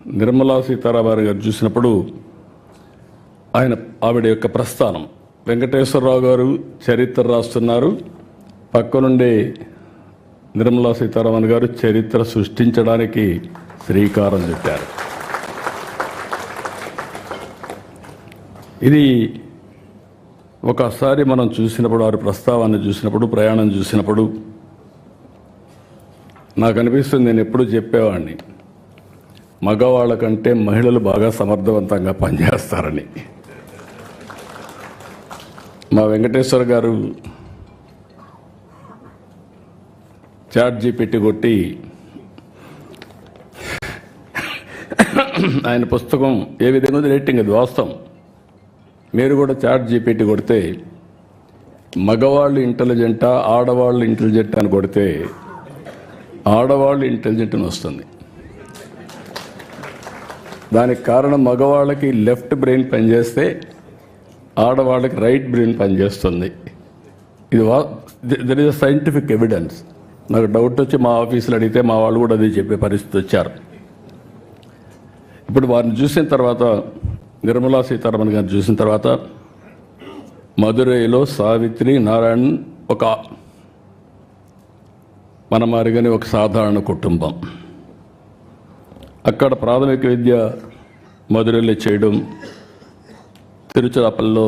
నిర్మలా సీతారామన్ గారు చూసినప్పుడు ఆవిడ యొక్క ప్రస్థానం, వెంకటేశ్వరరావు గారు చరిత్ర రాస్తున్నారు, పక్కనుండే నిర్మలా సీతారామన్ గారు చరిత్ర సృష్టించడానికి శ్రీకారం చుట్టారు. ఇది ఒకసారి మనం చూసినప్పుడు, వారి ప్రస్తావాన్ని చూసినప్పుడు, ప్రయాణం చూసినప్పుడు నాకు అనిపిస్తుంది, నేను ఎప్పుడు చెప్పేవాడిని, మగవాళ్ళ కంటే మహిళలు బాగా సమర్థవంతంగా పనిచేస్తారని. మా వెంకటేశ్వర గారు ChatGPT కొట్టి ఆయన పుస్తకం ఏ విధంగా ఉంది రేటింగ్, అది వాస్తవం. మీరు కూడా ChatGPT కొడితే మగవాళ్ళు ఇంటెలిజెంటా ఆడవాళ్ళు ఇంటెలిజెంట్ అని కొడితే ఆడవాళ్ళు ఇంటెలిజెంట్ అని వస్తుంది. దానికి కారణం మగవాళ్ళకి లెఫ్ట్ బ్రెయిన్ పనిచేస్తే ఆడవాళ్ళకి రైట్ బ్రెయిన్ పనిచేస్తుంది. ఇది there is a scientific evidence. నాకు డౌట్ వచ్చి మా ఆఫీసులో అడిగితే మా వాళ్ళు కూడా అదే చెప్పే పరిస్థితి వచ్చారు. ఇప్పుడు వారిని చూసిన తర్వాత, నిర్మలా సీతారామన్ గారిని చూసిన తర్వాత, మదురైలో సావిత్రి నారాయణ్ ఒక మన మారిగానే ఒక సాధారణ కుటుంబం. అక్కడ ప్రాథమిక విద్య మదురైలో చేయడం, తిరుచిరాపల్లిలో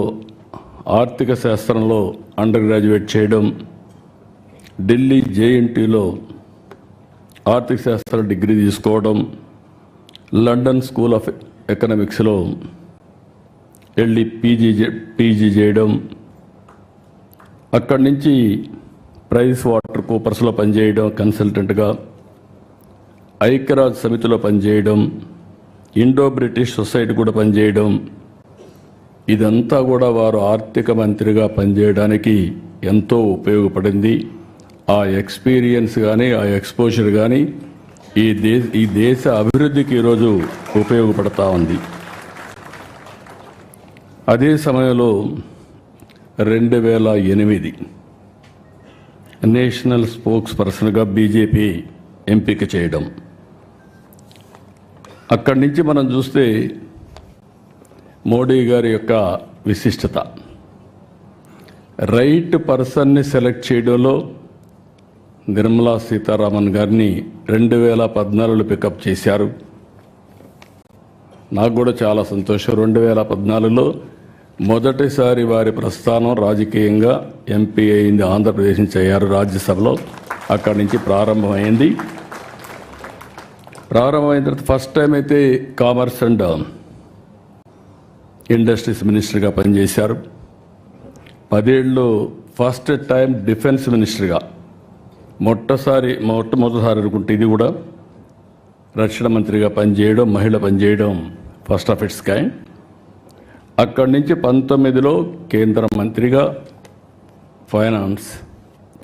ఆర్థిక శాస్త్రంలో అండర్ గ్రాడ్యుయేట్ చేయడం, ఢిల్లీ JNTలో ఆర్థిక శాస్త్ర డిగ్రీ తీసుకోవడం, లండన్ స్కూల్ ఆఫ్ ఎకనామిక్స్లో వెళ్ళి పీజీ చేయడం, అక్కడి నుంచి ప్రైస్ వాటర్ కూపర్స్లో పనిచేయడం కన్సల్టెంట్గా, ఐక్యరాజ్య సమితిలో పనిచేయడం, ఇండో బ్రిటిష్ సొసైటీ కూడా పనిచేయడం. ఇదంతా కూడా వారు ఆర్థిక మంత్రిగా పనిచేయడానికి ఎంతో ఉపయోగపడింది. ఆ ఎక్స్పీరియన్స్ కానీ, ఆ ఎక్స్పోజర్ కానీ ఈ దేశ అభివృద్ధికి ఈరోజు ఉపయోగపడతా ఉంది. అదే సమయంలో 2008 నేషనల్ స్పోక్స్ పర్సన్గా బీజేపీ ఎంపిక చేయడం. అక్కడి నుంచి మనం చూస్తే మోడీ గారి యొక్క విశిష్టత, రైట్ పర్సన్ని సెలెక్ట్ చేయడంలో నిర్మలా సీతారామన్ గారిని 2014లో పికప్ చేశారు. నాకు కూడా చాలా సంతోషం. 2014లో మొదటిసారి వారి ప్రస్థానం రాజకీయంగా ఎంపీ అయింది. ఆంధ్రప్రదేశ్ నుంచి అయ్యారు రాజ్యసభలో. అక్కడి నుంచి ప్రారంభమైంది. ప్రారంభమైన తర్వాత ఫస్ట్ టైం అయితే కామర్స్ అండ్ ఇండస్ట్రీస్ మినిస్టర్గా పనిచేశారు. 10 ఏళ్ళు ఫస్ట్ టైం డిఫెన్స్ మినిస్టర్గా, మొట్టమొదటిసారి అనుకుంటే ఇది కూడా రక్షణ మంత్రిగా పనిచేయడం, మహిళ పనిచేయడం ఫస్ట్ ఆఫ్ ఇట్స్ కైండ్. అక్కడి నుంచి 19లో కేంద్ర మంత్రిగా ఫైనాన్స్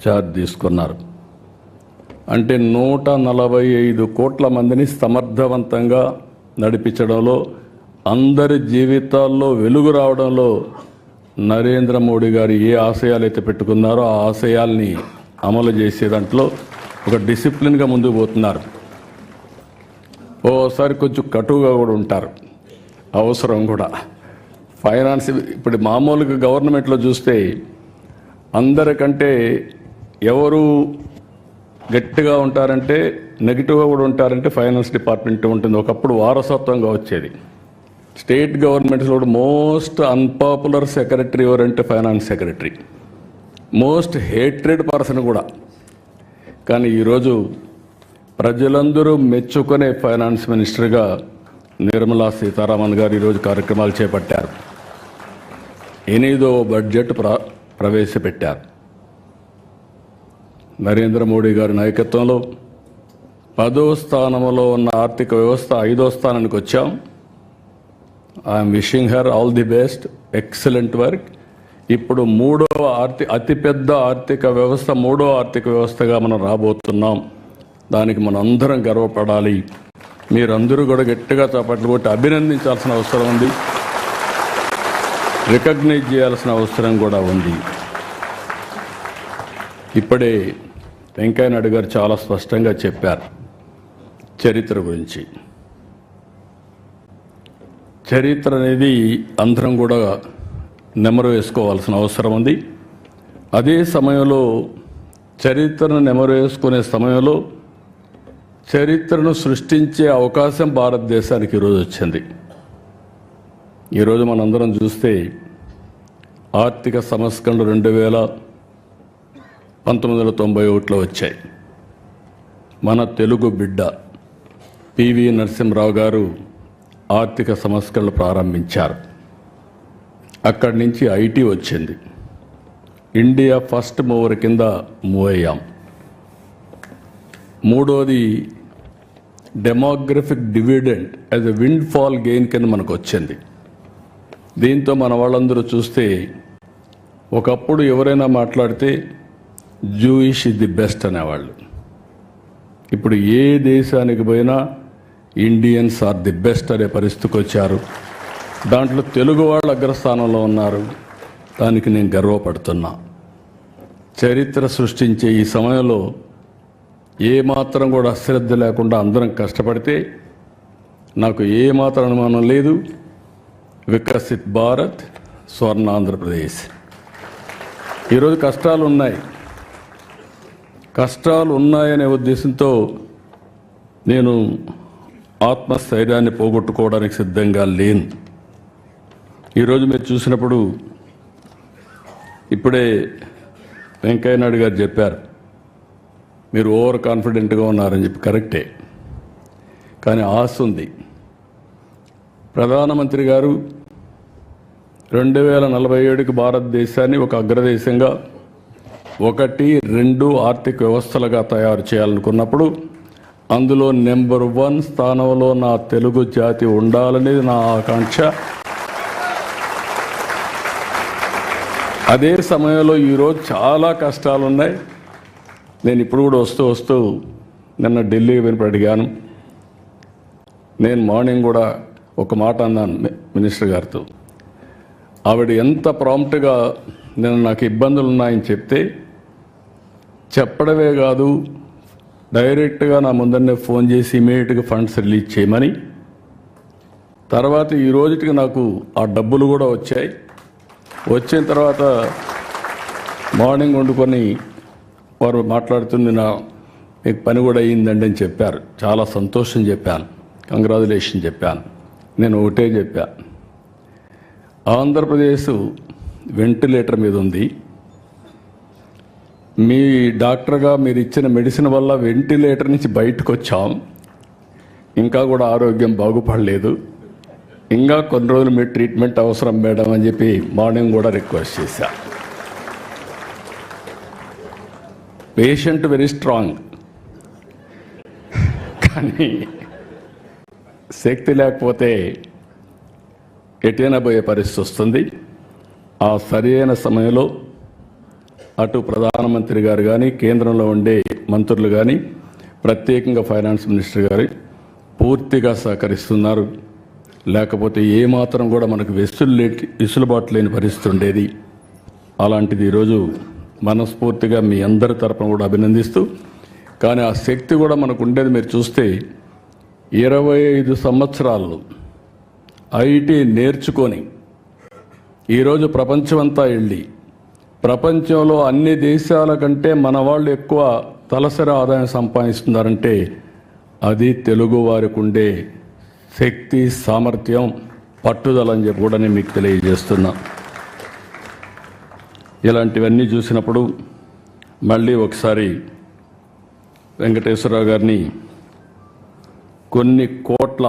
ఛార్జ్ తీసుకున్నారు. అంటే 145 కోట్ల మందిని సమర్థవంతంగా నడిపించడంలో, అందరి జీవితాల్లో వెలుగు రావడంలో నరేంద్ర మోడీ గారు ఏ ఆశయాలు అయితే పెట్టుకున్నారో ఆ ఆశయాల్ని అమలు చేసే దాంట్లో ఒక డిసిప్లిన్గా ముందుకు పోతున్నారు. ఓసారి కొంచెం కటువుగా కూడా ఉంటారు, అవసరం కూడా. ఫైనాన్స్ ఇప్పుడు మామూలుగా గవర్నమెంట్లో చూస్తే అందరికంటే ఎవరు గట్టిగా ఉంటారంటే, నెగిటివ్గా కూడా ఉంటారంటే ఫైనాన్స్ డిపార్ట్మెంట్ ఉంటుంది. ఒకప్పుడు వారసత్వంగా వచ్చేది. స్టేట్ గవర్నమెంట్స్లో మోస్ట్ అన్పాపులర్ సెక్రటరీ ఎవరంటే finance secretary, most hatred person కూడా. కానీ ఈరోజు ప్రజలందరూ మెచ్చుకునే ఫైనాన్స్ మినిస్టర్గా నిర్మలా సీతారామన్ గారు ఈరోజు కార్యక్రమాలు చేపట్టారు. 8వ బడ్జెట్ ప్రవేశపెట్టారు. నరేంద్ర మోడీ గారి నాయకత్వంలో 10వ స్థానంలో ఉన్న ఆర్థిక వ్యవస్థ 5వ స్థానానికి వచ్చాం. I'm wishing her all the best, excellent work. ఇప్పుడు అతిపెద్ద ఆర్థిక వ్యవస్థ, 3వ ఆర్థిక వ్యవస్థగా మనం రాబోతున్నాం. దానికి మనం అందరం గర్వపడాలి. మీరందరూ కూడా గట్టిగా చప్పట్లు కొట్టి అభినందించాల్సిన అవసరం ఉంది, రికగ్నైజ్ చేయాల్సిన అవసరం కూడా ఉంది. ఇప్పుడే వెంకయ్య నాయుడు గారు చాలా స్పష్టంగా చెప్పారు చరిత్ర గురించి. చరిత్ర అనేది అందరం కూడా నెమరు వేసుకోవాల్సిన అవసరం ఉంది. అదే సమయంలో చరిత్రను నెమరు వేసుకునే సమయంలో చరిత్రను సృష్టించే అవకాశం భారతదేశానికి ఈరోజు వచ్చింది. ఈరోజు మనందరం చూస్తే ఆర్థిక సంస్కరణలు 1991లో వచ్చాయి. మన తెలుగు బిడ్డ పివి నరసింహరావు గారు ఆర్థిక సంస్కరణలు ప్రారంభించారు. అక్కడి నుంచి ఐటీ వచ్చింది. ఇండియా ఫస్ట్ మూవర్ కింద మూవ్ అయ్యాం. మూడోది demographic dividend as a wind fall gain కింద మనకు వచ్చింది. దీంతో మన వాళ్ళందరూ చూస్తే ఒకప్పుడు ఎవరైనా మాట్లాడితే జూయిష్ ఇస్ ది బెస్ట్ అనేవాళ్ళు. ఇప్పుడు ఏ దేశానికి పోయినా ఇండియన్స్ ఆర్ ది బెస్ట్ అనే పరిస్థితికి వచ్చారు. దాంట్లో తెలుగు వాళ్ళు అగ్రస్థానంలో ఉన్నారు. దానికి నేను గర్వపడుతున్నా. చరిత్ర సృష్టించే ఈ సమయంలో ఏమాత్రం కూడా అశ్రద్ధ లేకుండా అందరం కష్టపడితే నాకు ఏమాత్రం అనుమానం లేదు, వికసిత్ భారత్, స్వర్ణ ఆంధ్రప్రదేశ్. ఈరోజు కష్టాలు ఉన్నాయనే ఉద్దేశంతో నేను ఆత్మస్థైర్యాన్ని పోగొట్టుకోవడానికి సిద్ధంగా లేను. ఈరోజు మీరు చూసినప్పుడు ఇప్పుడే వెంకయ్య నాయుడు గారు చెప్పారు, మీరు ఓవర్ కాన్ఫిడెంట్గా ఉన్నారని చెప్పి. కరెక్టే, కానీ ఆశ ఉంది. ప్రధానమంత్రి గారు 2047కి భారతదేశాన్ని ఒక అగ్రదేశంగా 1, 2 ఆర్థిక వ్యవస్థలుగా తయారు చేయాలనుకున్నప్పుడు అందులో నెంబర్ 1 స్థానంలో నా తెలుగు జాతి ఉండాలనేది నా ఆకాంక్ష. అదే సమయంలో ఈరోజు చాలా కష్టాలు ఉన్నాయి. నేను ఇప్పుడు కూడా వస్తూ నిన్న ఢిల్లీకి వినిపడి అడిగాను. నేను మార్నింగ్ కూడా ఒక మాట అన్నాను మినిస్టర్ గారితో. ఆవిడ ఎంత ప్రాంప్ట్గా నేను నాకు ఇబ్బందులు ఉన్నాయని చెప్తే చెప్పడమే కాదు, డైరెక్ట్గా నా ముందరనే ఫోన్ చేసి ఇమీడియట్గా ఫండ్స్ రిలీజ్ చేయమని. తర్వాత ఈ రోజుకి నాకు ఆ డబ్బులు కూడా వచ్చాయి. వచ్చిన తర్వాత మార్నింగ్ వండుకొని వారు మాట్లాడుతుంది, మీకు పని కూడా అయ్యిందండి అని చెప్పారు. చాలా సంతోషం చెప్పాను, కంగ్రాచులేషన్ చెప్పాను. నేను ఒకటే చెప్పా, ఆంధ్రప్రదేశ్ వెంటిలేటర్ మీద ఉంది. మీ డాక్టర్గా మీరు ఇచ్చిన మెడిసిన్ వల్ల వెంటిలేటర్ నుంచి బయటకు వచ్చాం. ఇంకా కూడా ఆరోగ్యం బాగుపడలేదు. ఇంకా కొన్ని రోజులు మీ ట్రీట్మెంట్ అవసరం మేడం అని చెప్పి మార్నింగ్ కూడా రిక్వెస్ట్ చేశా. పేషెంట్ వెరీ స్ట్రాంగ్, కానీ శక్తి లేకపోతే ఎటైనా పోయే పరిస్థితి వస్తుంది. ఆ సరైన సమయంలో అటు ప్రధానమంత్రి గారు కానీ, కేంద్రంలో ఉండే మంత్రులు కానీ, ప్రత్యేకంగా ఫైనాన్స్ మినిస్టర్ గారు పూర్తిగా సహకరిస్తున్నారు. లేకపోతే ఏమాత్రం కూడా మనకు వెసులుబాటు లేని పరిస్థితి ఉండేది. అలాంటిది ఈరోజు మనస్ఫూర్తిగా మీ అందరి తరపున కూడా అభినందిస్తూ, కానీ ఆ శక్తి కూడా మనకు ఉండేది. మీరు చూస్తే 25 సంవత్సరాలు ఐటీ నేర్చుకొని ఈరోజు ప్రపంచమంతా వెళ్ళి ప్రపంచంలో అన్ని దేశాల కంటే మన వాళ్ళు ఎక్కువ తలసరి ఆదాయం సంపాదిస్తున్నారంటే అది తెలుగు వారికి ఉండే శక్తి, సామర్థ్యం, పట్టుదల అని చెప్పి కూడా నేను మీకు తెలియజేస్తున్నా. ఇలాంటివన్నీ చూసినప్పుడు మళ్ళీ ఒకసారి వెంకటేశ్వరరావు గారిని కొన్ని కోట్ల